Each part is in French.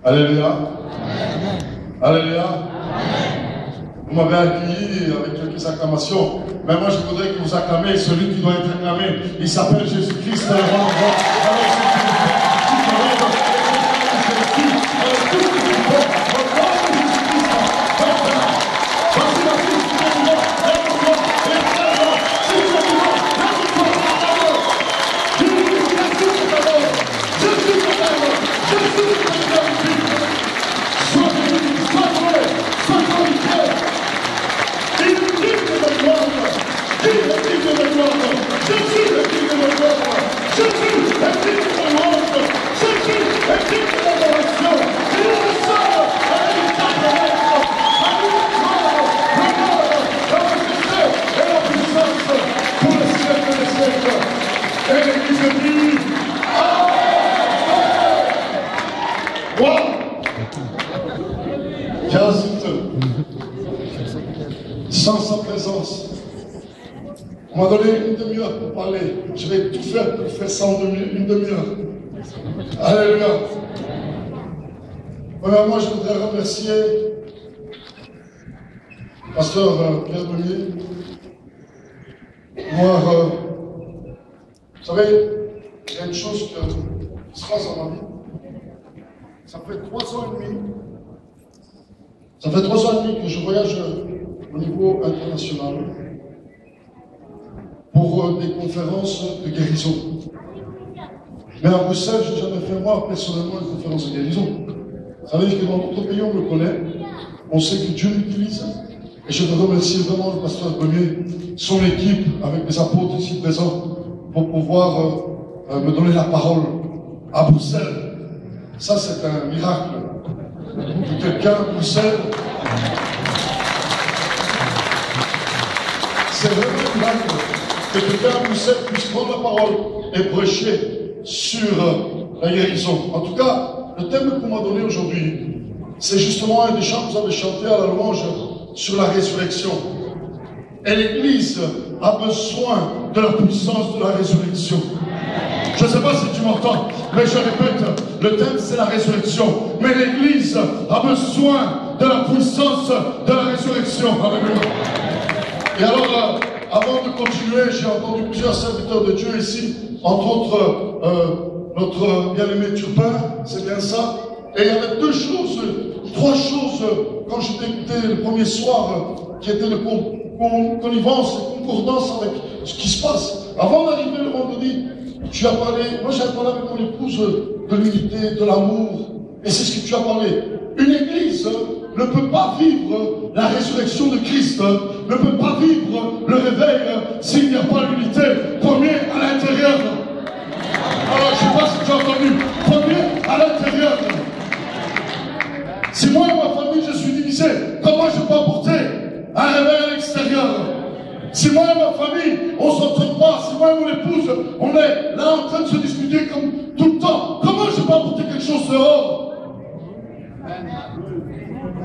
Alléluia. Alléluia. Vous m'avez accueilli avec quelques acclamations. Mais moi, je voudrais que vous acclamez celui qui doit être acclamé. Il s'appelle Jésus-Christ. Sans sa présence. On m'a donné une demi-heure pour parler. Je vais tout faire pour faire ça en une demi-heure. Alléluia. Premièrement, je voudrais remercier Pasteur Pierre Demier. Moi, vous savez, il y a une chose qui se passe dans ma vie. Ça fait 3 ans et demi. Ça fait 3 ans et demi que je voyage au niveau international pour des conférences de guérison. Mais à Bruxelles, je n'ai jamais fait moi personnellement une conférence de guérison. Ça veut dire que dans notre pays, on me connaît, on sait que Dieu l'utilise. Et je veux remercier vraiment le pasteur Bemier, son équipe, avec les apôtres ici présents, pour pouvoir me donner la parole à Bruxelles. Ça, c'est un miracle. Que quelqu'un à Bruxelles. C'est vraiment un miracle que quelqu'un à Bruxelles puisse prendre la parole et prêcher sur la guérison. En tout cas, le thème qu'on m'a donné aujourd'hui, c'est justement un des chants que vous avez chanté à la louange sur la résurrection. Et l'Église a besoin de la puissance de la résurrection. Je ne sais pas si tu m'entends, mais je répète, le thème c'est la résurrection. Mais l'Église a besoin de la puissance de la résurrection. Alléluia. Et alors, avant de continuer, j'ai entendu plusieurs serviteurs de Dieu ici, entre autres notre bien-aimé Turpin, c'est bien ça. Et il y avait 3 choses, quand j'ai écouté le premier soir, qui étaient de connivence et concordance avec ce qui se passe. Avant d'arriver le vendredi, tu as parlé, moi j'ai parlé avec mon épouse de l'unité, de l'amour, et c'est ce que tu as parlé. Une église ne peut pas vivre la résurrection de Christ, ne peut pas vivre le réveil s'il n'y a pas l'unité. Premier à l'intérieur. Alors je ne sais pas si tu as entendu. Premier à l'intérieur. Si moi et ma famille je suis divisé, comment je peux apporter un réveil à l'extérieur? Si moi et ma famille, on ne s'entend pas, si moi et mon épouse, on est là en train de se disputer comme tout le temps, comment je peux apporter quelque chose dehors?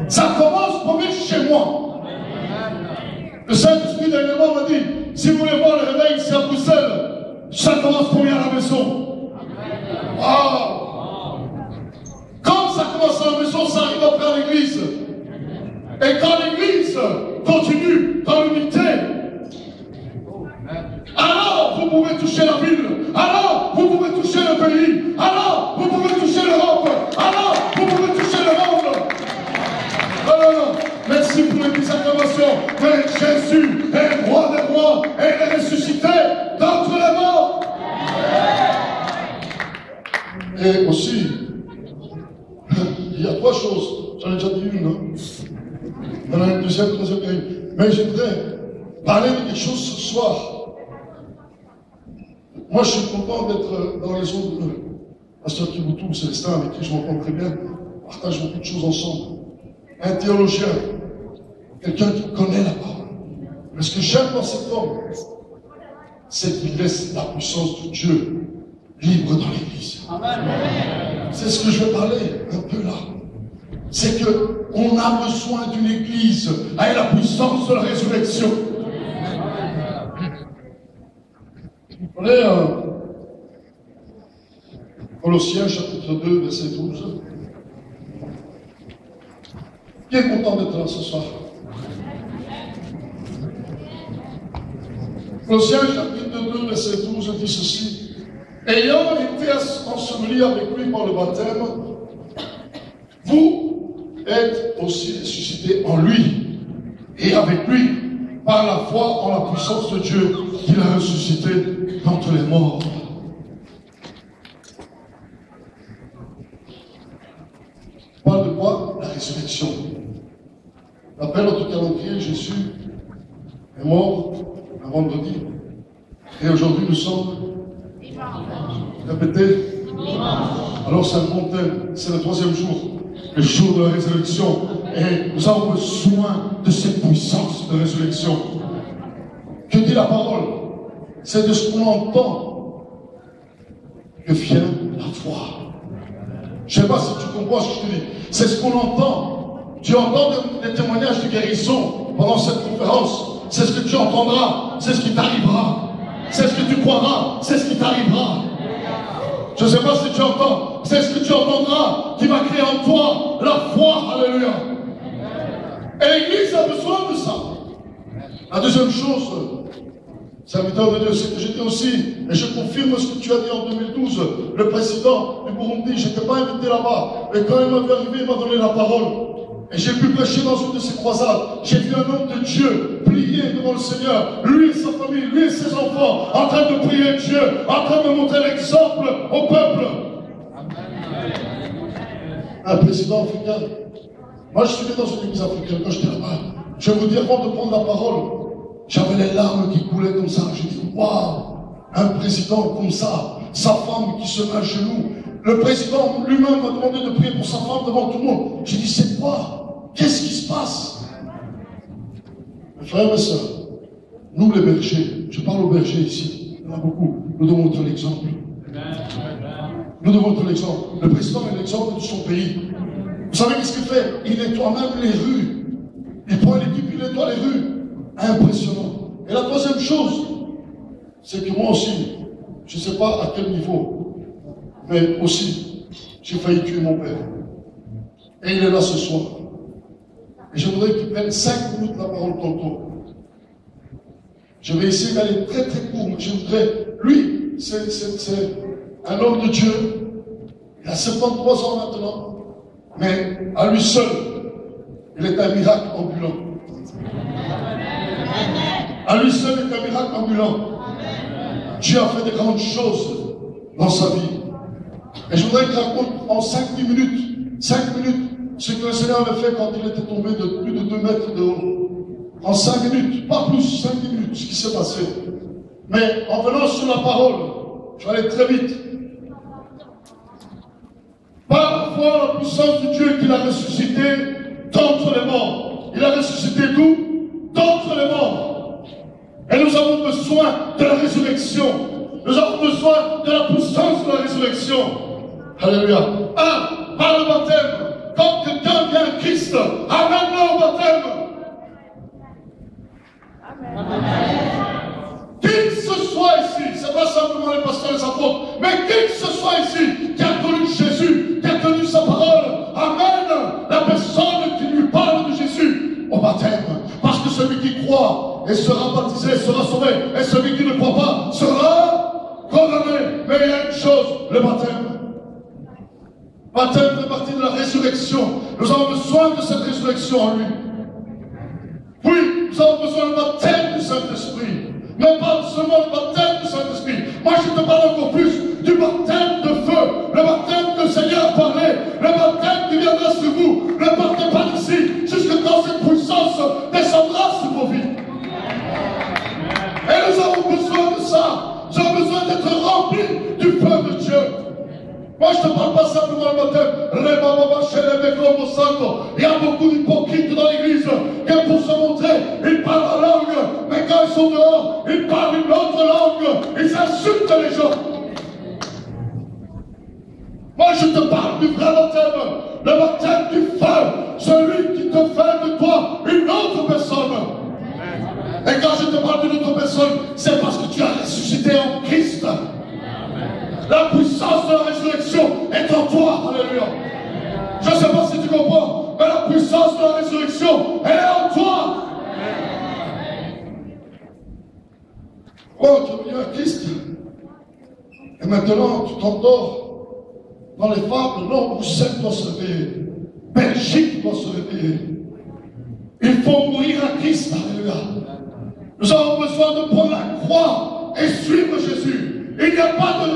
Ça commence premier chez moi. Le Saint-Esprit dernièrement m'a dit, si vous voulez voir le réveil ici à Bruxelles, ça commence premier à la maison. Ah! Comme ça commence à la maison, ça arrive après à l'église. Et quand l'église continue dans l'unité, alors vous pouvez toucher la ville, alors vous pouvez toucher le pays, alors vous pouvez toucher l'Europe, alors vous pouvez toucher le monde. Non, non, non. Merci pour les petites acclamations. Mais Jésus est roi des rois et il est ressuscité d'entre les morts. Et aussi, il y a 3 choses. J'en ai déjà dit une, hein. Il y en a une deuxième, troisième. Mais je voudrais parler de quelque chose ce soir. Moi, je suis content d'être dans les eaux de Pasteur Kiboutou, Célestin, avec qui je m'entends très bien. On partage beaucoup de choses ensemble. Un théologien, quelqu'un qui connaît la parole. Mais ce que j'aime dans cet homme, c'est qu'il laisse la puissance de Dieu libre dans l'Église. C'est ce que je vais parler un peu là. C'est qu'on a besoin d'une Église avec la puissance de la résurrection. On est Colossiens chapitre 2, verset 12. Qui est content d'être là ce soir? Colossiens chapitre 2, verset 12 dit ceci. Ayant été ensevelis avec lui par le baptême, vous êtes aussi ressuscités en lui et avec lui par la foi en la puissance de Dieu qu'il a ressuscité d'entre les morts. On parle de quoi? La résurrection. D'après notre calendrier, Jésus est mort un vendredi. Et aujourd'hui, nous sommes répétez. Alors c'est un bon thème, c'est le 3e jour, le jour de la résurrection. Et nous avons besoin de cette puissance de résurrection. Que dit la parole? C'est de ce qu'on entend que vient la foi. Je ne sais pas si tu comprends ce que je te dis. C'est ce qu'on entend. Tu entends des témoignages de guérison pendant cette conférence. C'est ce que tu entendras. C'est ce qui t'arrivera. C'est ce que tu croiras. C'est ce qui t'arrivera. Je ne sais pas si tu entends. C'est ce que tu entendras qui va créer en toi la foi. Alléluia. Et l'Église a besoin de ça. La deuxième chose, serviteur de Dieu, c'est que j'étais aussi, et je confirme ce que tu as dit en 2012, le président du Burundi, je n'étais pas invité là-bas, mais quand il m'avait arrivé, il m'a donné la parole. Et j'ai pu prêcher dans une de ces croisades. J'ai vu un homme de Dieu plier devant le Seigneur, lui et sa famille, lui et ses enfants, en train de prier Dieu, en train de montrer l'exemple au peuple. Un président africain. Moi, je suis né dans une église africaine quand j'étais là-bas. Je vais vous dire, avant de prendre la parole, j'avais les larmes qui coulaient comme ça. J'ai dit, waouh, un président comme ça, sa femme qui se met à genoux. Le président lui-même m'a demandé de prier pour sa femme devant tout le monde. J'ai dit, c'est quoi? Qu'est-ce qui se passe? Mes frères et sœurs, nous les bergers, je parle aux bergers ici, il y en a beaucoup, nous devons être l'exemple. Nous devons être l'exemple. Le président est l'exemple de son pays. Vous savez qu'est-ce qu'il fait? Il nettoie même les rues. Il prend l'équipe, il nettoie les rues. Impressionnant. Et la troisième chose, c'est que moi aussi, je ne sais pas à quel niveau, mais aussi, j'ai failli tuer mon père. Et il est là ce soir. Et je voudrais qu'il prenne 5 minutes la parole tantôt. Je vais essayer d'aller très très court, mais je voudrais, lui, c'est un homme de Dieu. Il a 73 ans maintenant, mais à lui seul, il est un miracle ambulant. À lui seul, il est un miracle ambulant. Dieu a fait de grandes choses dans sa vie. Et je voudrais qu'il raconte en 5-10 minutes, 5 minutes, ce que le Seigneur avait fait quand il était tombé de plus de 2 mètres de haut. En 5 minutes, pas plus, 5-10 minutes, ce qui s'est passé. Mais en venant sur la parole, je vais aller très vite. Par la foi, la puissance de Dieu qu'il a ressuscité d'entre les morts. Il a ressuscité d'où? D'entre les morts. Et nous avons besoin de la résurrection. Nous avons besoin de la puissance de la résurrection. Alléluia. Par le baptême. Quand quelqu'un vient à Christ, amène-le au baptême. Qui que ce soit ici, ce n'est pas simplement les pasteurs et les apôtres, mais qui que ce soit ici qui a connu Jésus, qui a connu sa parole, amène la personne qui lui parle de Jésus au baptême. Parce que celui qui croit et sera baptisé, sera sauvé, et celui qui ne croit pas sera condamné. Mais il y a une chose, le baptême. Le baptême fait partie de la résurrection. Nous avons besoin de cette résurrection en lui. Oui, nous avons besoin du baptême du Saint-Esprit. Mais pas seulement le baptême du Saint-Esprit. Moi, je te parle encore plus du baptême de feu. Le baptême que le Seigneur a parlé. Le baptême qui viendra sur vous. Ne partez pas d'ici jusqu'à quand cette puissance descendra sur vos vies. Et nous avons besoin de ça. Nous avons besoin d'être remplis du feu de Dieu. Moi, je ne te parle pas simplement du baptême. Il y a beaucoup d'hypocrites dans l'église qui, pour se montrer, ils parlent en langue, mais quand ils sont dehors, ils parlent une autre langue, ils insultent les gens. Moi, je te parle du vrai baptême, le baptême du feu, celui qui te fait de toi une autre personne. Et quand je te parle d'une autre personne, c'est parce que tu as ressuscité en Christ. La puissance de la résurrection est en toi. Alléluia. Je ne sais pas si tu comprends, mais la puissance de la résurrection Oh, tu es venu à Christ. Et maintenant, tu t'endors dans les fables. Non, Bruxelles doit se réveiller. Belgique doit se réveiller. Il faut mourir à Christ. Alléluia. Nous avons besoin de prendre la croix et suivre Jésus. Il n'y a pas de...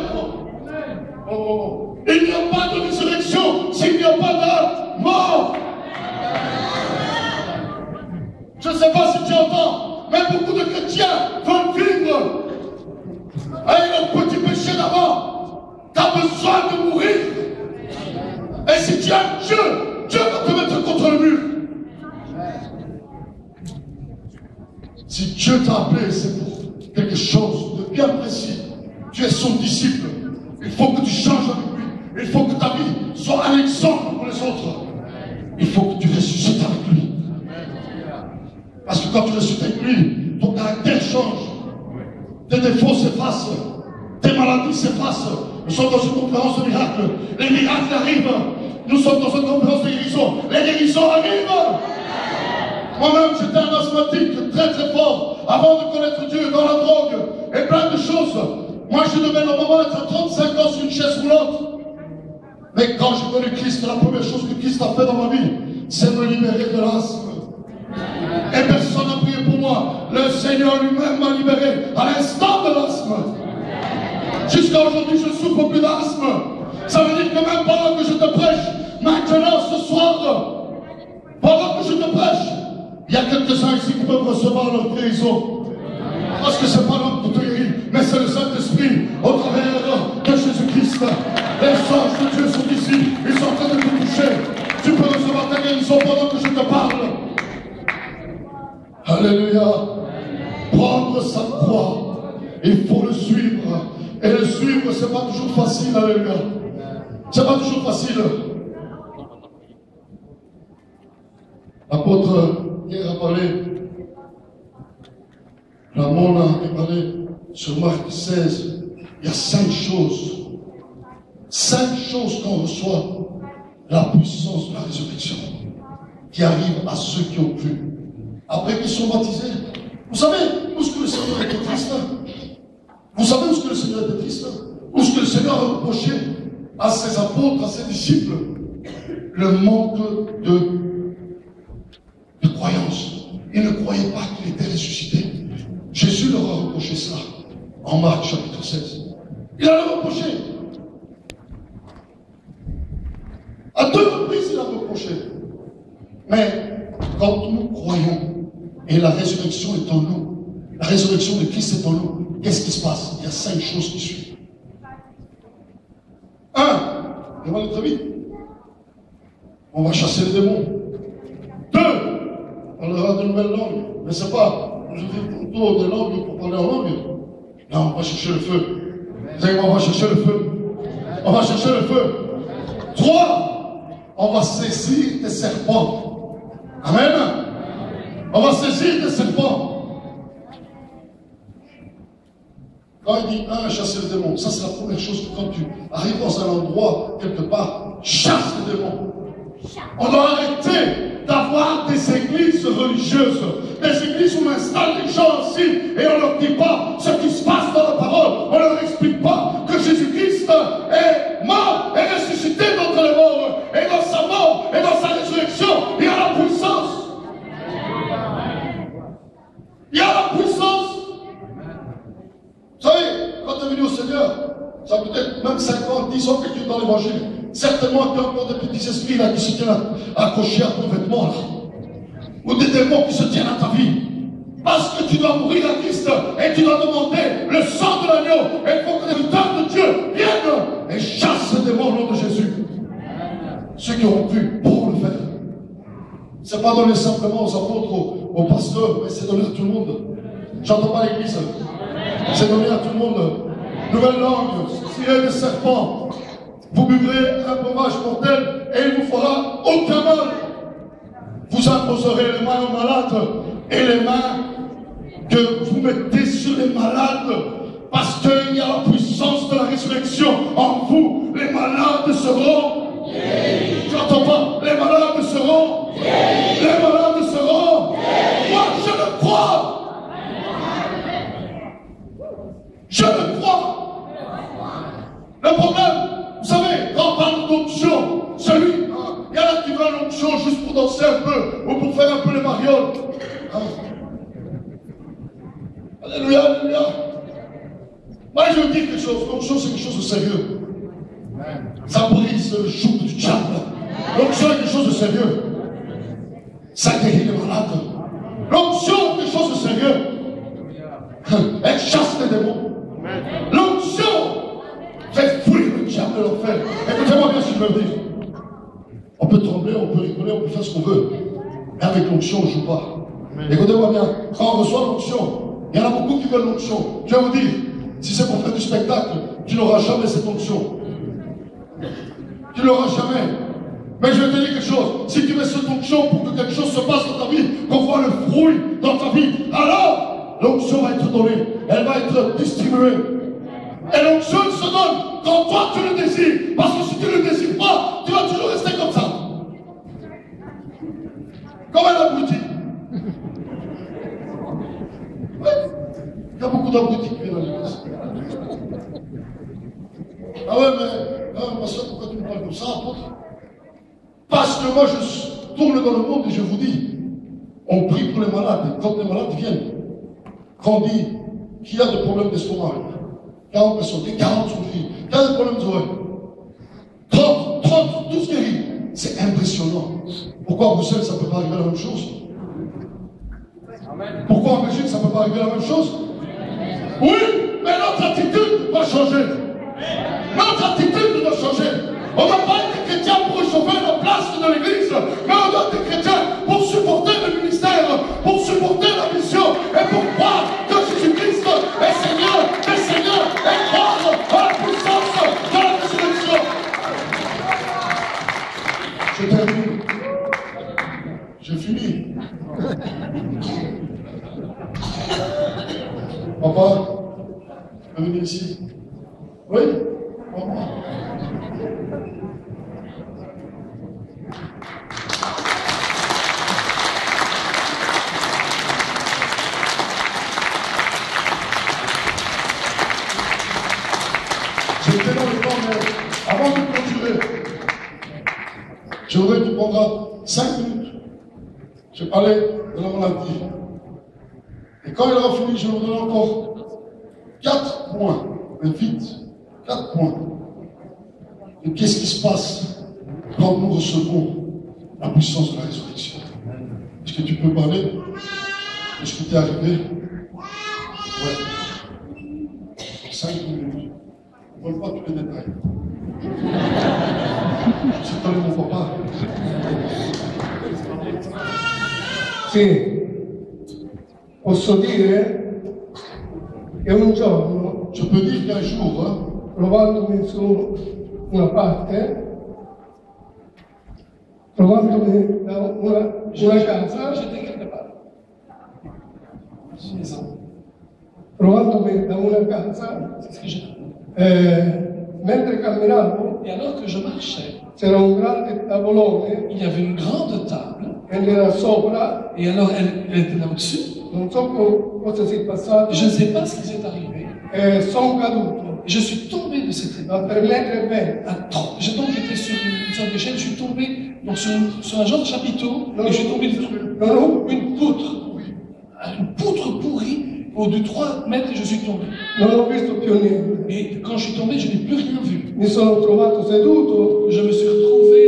Il n'y a pas de résurrection s'il n'y a pas de mort. Je ne sais pas si tu entends, mais beaucoup de chrétiens veulent vivre avec leur petit péché d'avant. Tu as besoin de mourir. Et si tu aimes Dieu, Dieu va te mettre contre le mur. Si Dieu t'a appelé, c'est pour quelque chose de bien précis. Tu es son disciple. Il faut que tu changes avec lui. Il faut que ta vie soit un exemple pour les autres. Il faut que tu ressuscites avec lui. Parce que quand tu ressuscites avec lui, ton caractère change. Tes défauts s'effacent. Tes maladies s'effacent. Nous sommes dans une conférence de miracles. Les miracles arrivent. Nous sommes dans une conférence de guérison. Les guérisons arrivent. Moi-même, j'étais un asthmatique très très fort avant de connaître Dieu, dans la drogue et plein de choses. Moi, je devais normalement être à 35 ans sur une chaise roulante. Mais quand j'ai connu Christ, la première chose que Christ a fait dans ma vie, c'est me libérer de l'asthme. Et personne n'a prié pour moi. Le Seigneur lui-même m'a libéré à l'instant de l'asthme. Jusqu'à aujourd'hui, je ne souffre plus d'asthme. Ça veut dire que même pendant que je te prêche, maintenant, ce soir, pendant que je te prêche, il y a quelques-uns ici qui peuvent recevoir leur guérison. Parce que ce n'est pas l'homme qui te guérit, mais c'est le Saint-Esprit au travers de Jésus-Christ. Les anges de Dieu sont ici, ils sont en train de te toucher. Tu peux recevoir ta guérison pendant que je te parle. Alléluia. Prendre sa croix, il faut le suivre. Et le suivre, ce n'est pas toujours facile. Alléluia. Ce n'est pas toujours facile. L'apôtre Pierre a parlé, Ramon a parlé sur Marc 16. Il y a 5 choses. 5 choses qu'on reçoit, la puissance de la résurrection qui arrive à ceux qui ont cru. Après qu'ils sont baptisés. Vous savez où est-ce que le Seigneur était triste? Vous savez où est-ce que le Seigneur était triste? Où est-ce que le Seigneur a reproché à ses apôtres, à ses disciples, le manque de croyance. Ils ne croyaient pas qu'il était ressuscité. Jésus leur a reproché ça en Marc chapitre 16. Il a reproché. À 2 reprises, il a reproché. Mais quand nous croyons et la résurrection est en nous, la résurrection de Christ est en nous, qu'est-ce qui se passe? Il y a 5 choses qui suivent. 1. On va aller très vite. On va chasser les démons. 2. On aura de nouvelles langues. Mais c'est pas, je dis plutôt des langues pour parler en langue. Non, on va chercher le feu. Vous savez, on va chercher le feu. On va chercher le feu. 3. On va saisir des serpents. Amen. On va saisir des serpents. Quand il dit 1, chasser le démon, ça c'est la première chose que quand tu arrives dans un endroit, quelque part, chasse le démon. On doit arrêter d'avoir des églises religieuses, des églises où on installe les gens ainsi et on ne leur dit pas ce qui se passe dans la parole. On ne leur explique pas que Jésus-Christ est mort et ressuscité d'entre les morts. Et dans sa mort et dans sa résurrection, il y a la puissance. Il y a la puissance. Vous savez, quand tu es venu au Seigneur, ça peut être même 5 ans, 10 ans que tu es dans l'évangile. Certainement qu'il y a encore des petits esprits là qui se tiennent accrochés à ton vêtement là. Ou des démons qui se tiennent à ta vie. Parce que tu dois mourir à Christ et tu dois demander le sang de l'agneau. Et il faut que les serviteurs de Dieu viennent et chassent ces démons au nom de Jésus. Ceux qui auront pu pourront le faire. Ce n'est pas donné simplement aux apôtres, aux pasteurs, mais c'est donné à tout le monde. J'entends pas l'église. C'est donné à tout le monde. Nouvelle langue, s'il y a des serpents, vous buvrez un breuvage mortel et il ne vous fera aucun mal. Vous imposerez les mains aux malades et les mains que vous mettez sur les malades, parce qu'il y a la puissance de la résurrection en vous. Les malades seront guéris. Tu n'entends pas? Les malades seront guéris. Les malades seront guéris. Moi je le crois. Moi, je veux dire quelque chose. L'onction, c'est quelque chose de sérieux. Ça brise le joug du diable. L'onction est quelque chose de sérieux. Ça guérit les malades. L'onction est quelque chose de sérieux. Elle chasse les démons. L'onction fait fuir le diable de l'enfer. Écoutez-moi bien ce que je veux dire. On peut trembler, on peut rigoler, on peut faire ce qu'on veut. Mais avec l'onction, on ne joue pas. Écoutez-moi bien. Quand on reçoit l'onction, il y en a beaucoup qui veulent l'onction. Je vais vous dire, si c'est pour faire du spectacle, tu n'auras jamais cette onction. Tu ne l'auras jamais. Mais je vais te dire quelque chose. Si tu mets cette onction pour que quelque chose se passe dans ta vie, qu'on voit le fruit dans ta vie, alors l'onction va être donnée. Elle va être distribuée. Et l'onction se donne quand toi tu le désires. Parce que si tu ne le désires pas, tu vas toujours rester comme ça. Comme un abruti. Oui. Il y a beaucoup d'abrutis qui viennent dans l'église. Ah ouais, mais ma soeur, pourquoi tu me parles comme ça, apôtre? Parce que moi, je tourne dans le monde et je vous dis, on prie pour les malades. Quand les malades viennent, quand on dit qu'il y a des problèmes d'estomac, 40 personnes, 40 souffrent, il y a des problèmes d'oreilles, 30, tous guéris. C'est impressionnant. Pourquoi en Bruxelles, ça ne peut pas arriver la même chose? Pourquoi en Belgique, ça ne peut pas arriver la même chose? Oui, mais notre attitude doit changer. Notre attitude doit changer. On ne va pas être chrétien pour chauffer la place de l'église, mais on doit être chrétien pour supporter le ministère, pour supporter la mission et pour croire que Jésus-Christ est Seigneur, et croire à la puissance de la résurrection. Je termine. J'ai fini. Papa, tu peux venir ici? Oui? Papa. J'étais dans le temps, mais avant de clôturer, je voudrais que tu prendras 5 minutes. Je parlais de la maladie. Et quand il aura fini, je vous donne encore 4 points. Mais vite, 4 points. Et qu'est-ce qui se passe quand nous recevons la puissance de la résurrection? Est-ce que tu peux parler de ce qui t'est arrivé? Ouais. 5 minutes. On ne vole pas tous les détails. Je sais pas mon papa. Sì, posso dire che un giorno, Je peux dire qu'un jour, hein, trovandomi su una parte, trovandomi da una casa, trovandomi da una casa, mentre camminavo, Et alors que je marchais, c'era un grande tavolone il y avait une grande table, e era sopra, et alors elle était là au-dessus. non so cosa sia passato, Je ne sais pas ce qui s'est arrivé. e sono caduto Et je suis tombé de cette da 3,20 metri. J'ai donc été sur une sorte d'échelle, je suis tombé donc sur un genre de chapiteau, et je suis tombé sur une poutre pourrie, de 3 mètres, et je suis tombé. Non ho visto più niente. Et quand je suis tombé, je n'ai plus rien vu. Mi sono trovato seduto Je me suis retrouvé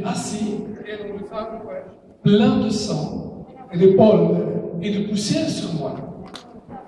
assis, pieno di sangue plein de sang e di polvere. et de poussière sur moi.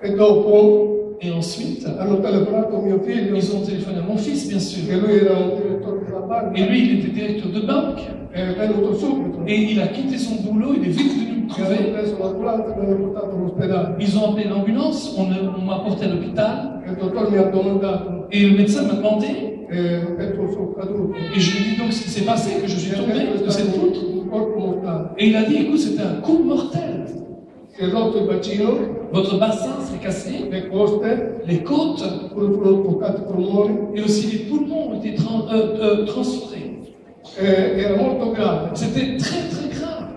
E dopo Et ensuite, hanno telefonato mio figlio, ils ont téléphoné à mon fils, bien che sûr. lui era un direttore della banca, Et lui, il était directeur de banque. è venuto subito. Et il a quitté son boulot, il est vite venu me Mi hanno trouver. preso l'ambulanza e mi hanno portato all'ospedale. Ils ont appelé l'ambulance, on m'a porté à l'hôpital. E il dottore mi ha domandato, Et le médecin m'a demandé, ho detto sono caduto. et je lui ai dit donc ce qui s'est passé, que je suis Mi ha tombé detto de è cette stato poutre. un colpo mortale. Et il a dit, écoute, c'était un coup mortel. Si è rotto il bacino, Votre bassin s'est cassé, le coste, les côtes furono toccati i polmoni, et aussi les poumons ont été transférés. era molto grave. C'était très très grave.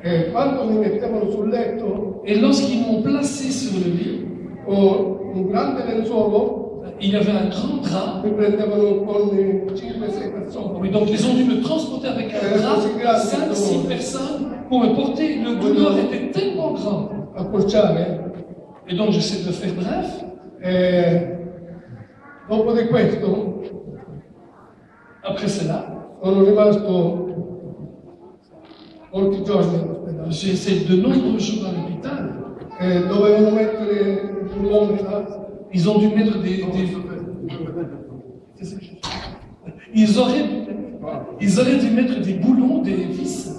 E quando mi mettevano sul letto, Et lorsqu'ils m'ont placé sur le lit, con un grande lenzuolo, il y avait un grand drap. mi prendevano con 5-6 persone. Oui, donc ils ont dû me transporter avec un drap, 5-6 personnes pour me porter. Le douleur était tellement grand. Accorciare, Et donc j'essaie de le faire bref. Dopo di questo Après cela, sono rimasto molti giorni all'ospedale. j'ai essayé de nombreux jours à l'hôpital. Dovevano mettere il bullone là. Ils ont dû mettre ils auraient dû mettre des boulons, des vis.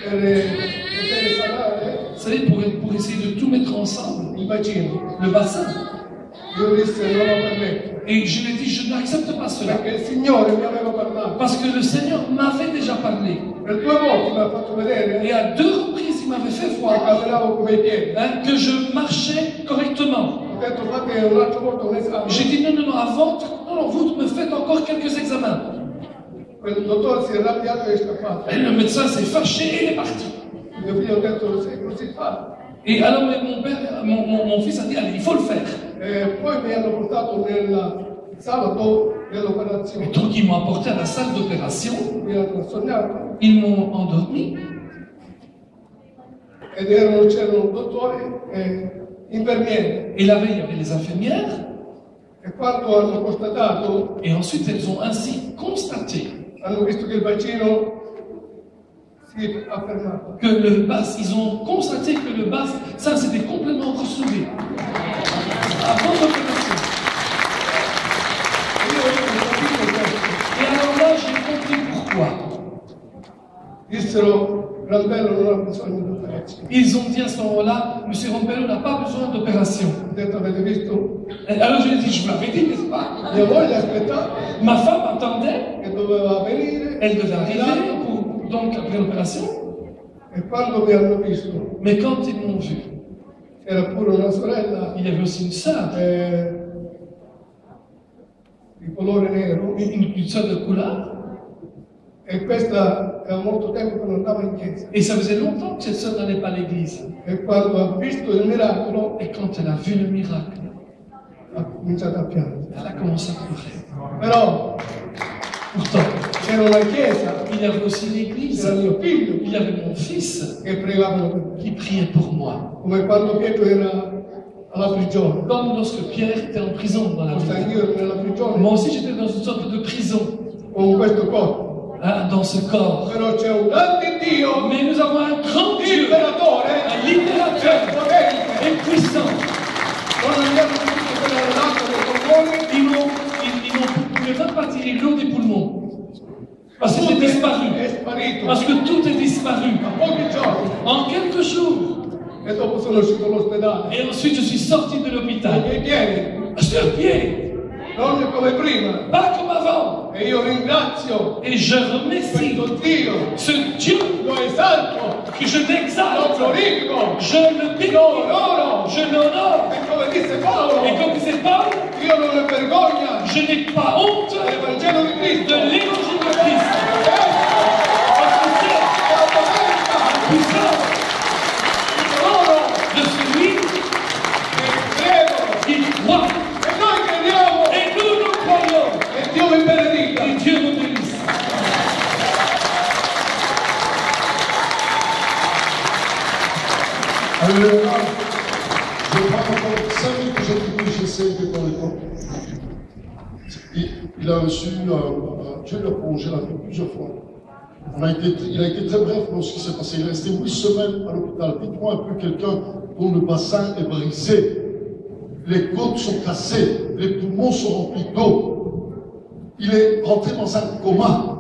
Per poter sanare Vous savez, pour essayer de tout mettre ensemble. il bacino. Le bassin. Io disse non lo permetto. Et je lui ai dit, je n'accepte pas cela. Perché il Signore mi aveva parlato. Parce que le Seigneur m'avait déjà parlé. Per 2 volte mi ha fatto vedere Et à 2 reprises, il m'avait fait che voir camminavo come i piedi. que je marchais correctement. Ho detto fate un'altra volta un esame. J'ai dit non, avant, non, vous me faites encore quelques examens. Quel dottore si è arrabbiato e è scappato. Et le médecin s'est fâché et il est parti. Mio figlio ha detto sei così fatto. Et alors mon fils a dit, allez, il faut le faire. Poi mi hanno portato nella sala dell'operazione. Et donc ils m'ont apporté à la salle d'opération, Mi hanno sognato ils m'ont endormi. ed c'erano dottori e infermieri. Et la veille, il y avait les infirmières. E quando hanno constatato, Et ensuite, elles ont ainsi constaté hanno visto che il bacino si è affermato. que le bas, ils ont constaté que le bas, ça s'était complètement ressouvé. Avant l'opération. E io ho capito questo. Et alors là, j'ai compris pourquoi. Dissero, Rambello non ha bisogno di operazione. Ils ont dit à ce moment-là, M. Rompello n'a pas besoin d'opération. Ho detto, avete visto? Et alors je lui ai dit, je vous l'avais dit, n'est-ce pas? Mia moglie aspettava Ma femme attendait, che doveva venire. elle devait arriver pour, donc après l'opération. E quando mi hanno visto, Mais quand ils m'ont vu, c'era pure una sorella il y avait aussi une sœur, di colore nero. une sœur de couleur. E questa era molto tempo che non andava in chiesa. Et ça faisait longtemps que cette sœur n'allait pas à l'église. E quando ha visto il miracolo, Et quand elle a vu le miracle, ha cominciato a piangere. elle a commencé à pleurer. Però Pourtant, c'era una chiesa, il y avait aussi l'église. c'era mio figlio Il y avait mon fils che pregavano per me. qui priait pour moi. Come quando Pietro era alla prigione. Comme lorsque Pierre était en prison dans la Questa vie. io ero nella prigione Moi aussi, j'étais dans une sorte de prison, con questo corpo. dans ce corps. Però c'è un grande Dio, Mais nous avons un grand Dieu, liberatore, un libérateur potente. et puissant. Non andiamo tutti per l'acqua dei polmoni. Ils ne pouvaient même pas tirer l'eau des poumons. Parce que c'était disparu. È sparito. Parce que tout est disparu. A pochi giorni. En quelques jours. E dopo sono uscito dall'ospedale. Et ensuite, je suis sorti de l'hôpital. E piedi, Sur pied. non come prima. Pas comme avant. E io ringrazio Et je remercie questo Dio, ce Dieu lo esalto, que je lo l'exalte. glorifico, Je le bénis. lo onoro. Je l'honore. E come disse Paolo, Et comme disait Paul, io non ne vergogna je n'ai pas honte del Vangelo di Cristo. de l'évangile de Christ. Parce que c'est La potenza, la puissance l'oro de celui che credo. qui croit. E noi crediamo. Et nous croyons. E Dio vi benedica. Et Dieu nous bénisse. Alléluia. Je prends encore 5 minutes que j'ai fini, j'essaie de dans le temps. Il a reçu, Dieu lui a prolongé la vie plusieurs fois. Il a été très bref dans ce qui s'est passé. Il est resté 8 semaines à l'hôpital. Dites-moi un peu quelqu'un dont le bassin est brisé. Les côtes sont cassées, les poumons sont remplis d'eau. Il est rentré dans un coma.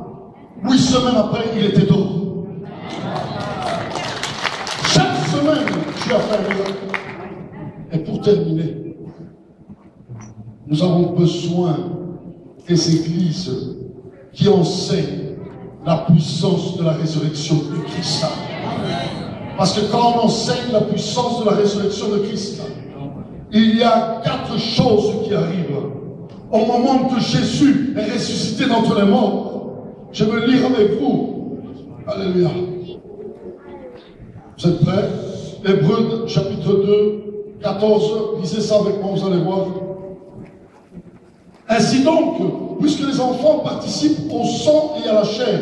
8 semaines après, il était dehors. Chaque semaine, Dieu a fait un miracle. Et pour terminer, nous avons besoin des églises qui enseignent la puissance de la résurrection de Christ. Parce que quand on enseigne la puissance de la résurrection de Christ, il y a 4 choses qui arrivent. Au moment que Jésus est ressuscité d'entre les morts, je veux lire avec vous. Alléluia. Vous êtes prêts? Hébreux chapitre 2, 14. Lisez ça avec moi, vous allez voir. Ainsi donc, puisque les enfants participent au sang et à la chair,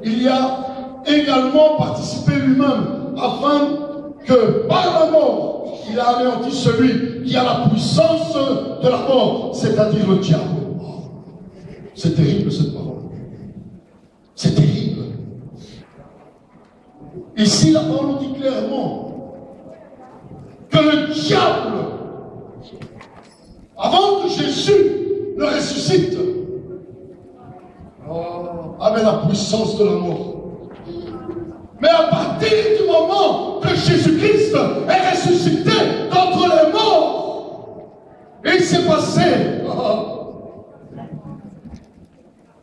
il y a également participé lui-même, afin que par la mort, il a anéanti celui qui a la puissance de la mort, c'est-à-dire le diable. C'est terrible cette parole. C'est terrible. Ici, la parole nous dit clairement que le diable, avant que Jésus ne ressuscite, avait la puissance de la mort. Mais à partir du moment que Jésus-Christ est ressuscité d'entre les morts, il s'est passé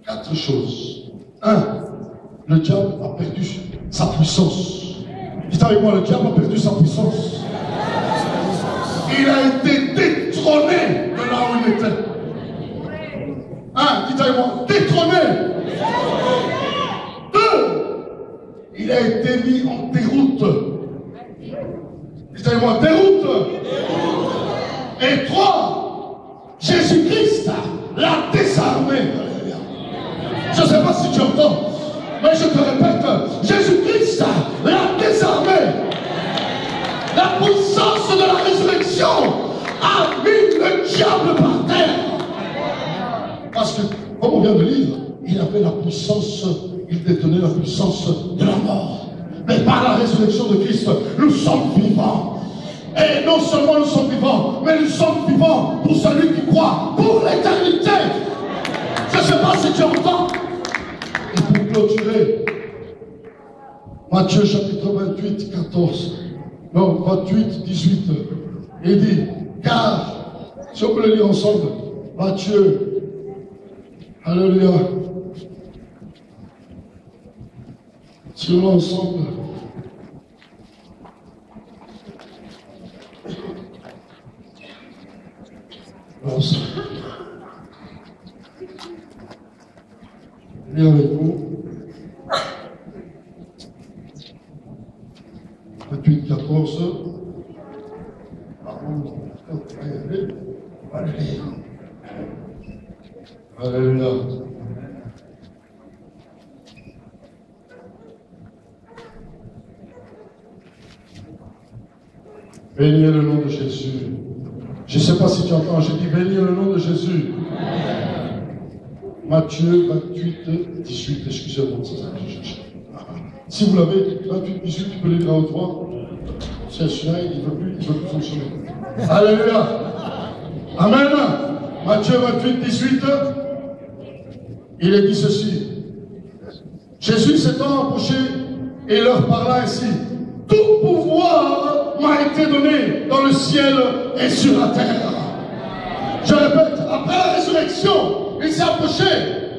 4 choses. 1. Le diable a perdu sa puissance. Dites avec moi, le diable a perdu sa puissance. Il a été détrôné de là où il était. 1. Dites avec moi, détrôné. 2. Il a été mis en déroute. Dites avec moi, déroute. Et 3. Jésus-Christ l'a désarmé. Je ne sais pas si tu entends, mais je te répète, Jésus-Christ l'a désarmé. La puissance de la résurrection a mis le diable par terre. Parce que, comme on vient de lire, il avait la puissance, il détenait la puissance de la mort. Mais par la résurrection de Christ, nous sommes vivants. Et non seulement nous sommes vivants, mais nous sommes vivants pour celui qui croit, pour l'éternité. Je ne sais pas si tu entends. Et pour clôturer, Matthieu chapitre 28, 14. Non, 28, 18. Il dit, car, si on peut le lire ensemble, Matthieu, alléluia. Si on est ensemble. Viens avec vous. 28, 14. Alléluia. Béni est le nom de Jésus. Je ne sais pas si tu entends, je dis béni est le nom de Jésus. Matthieu 28, 18, excusez-moi, c'est ça que je cherche. Si vous l'avez, 28, 18, tu peux le lire à haute voix. C'est celui-là, il ne veut plus fonctionner. Alléluia. Amen. Matthieu 28, 18, il est dit ceci. Jésus s'étant approché et leur parla ainsi. Tout pouvoir m'a été donné dans le ciel et sur la terre. Je répète, après la résurrection, il s'est approché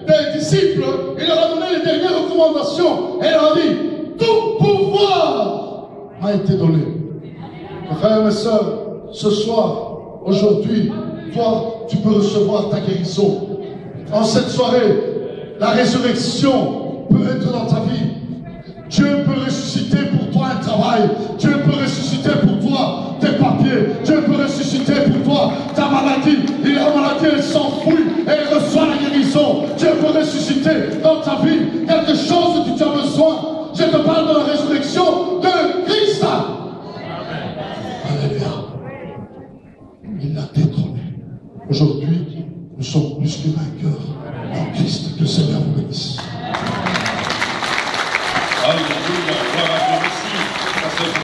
des disciples, il leur a donné les dernières recommandations et il leur a dit, tout pouvoir m'a été donné. Mes frères et mes sœurs, ce soir, aujourd'hui, toi, tu peux recevoir ta guérison. En cette soirée, la résurrection peut être dans ta vie. Dieu peut ressusciter pour toi un travail. Dieu peut ressusciter pour toi tes papiers. Dieu peut ressusciter pour toi ta maladie. Et la maladie, elle s'enfuit et elle reçoit la guérison. Dieu peut ressusciter dans ta vie quelque chose dont tu as besoin. Je te parle de la résurrection de Christ. Alléluia. Il l'a détrôné. Aujourd'hui, nous sommes plus que vainqueurs en Christ. Que le Seigneur vous bénisse. Amen.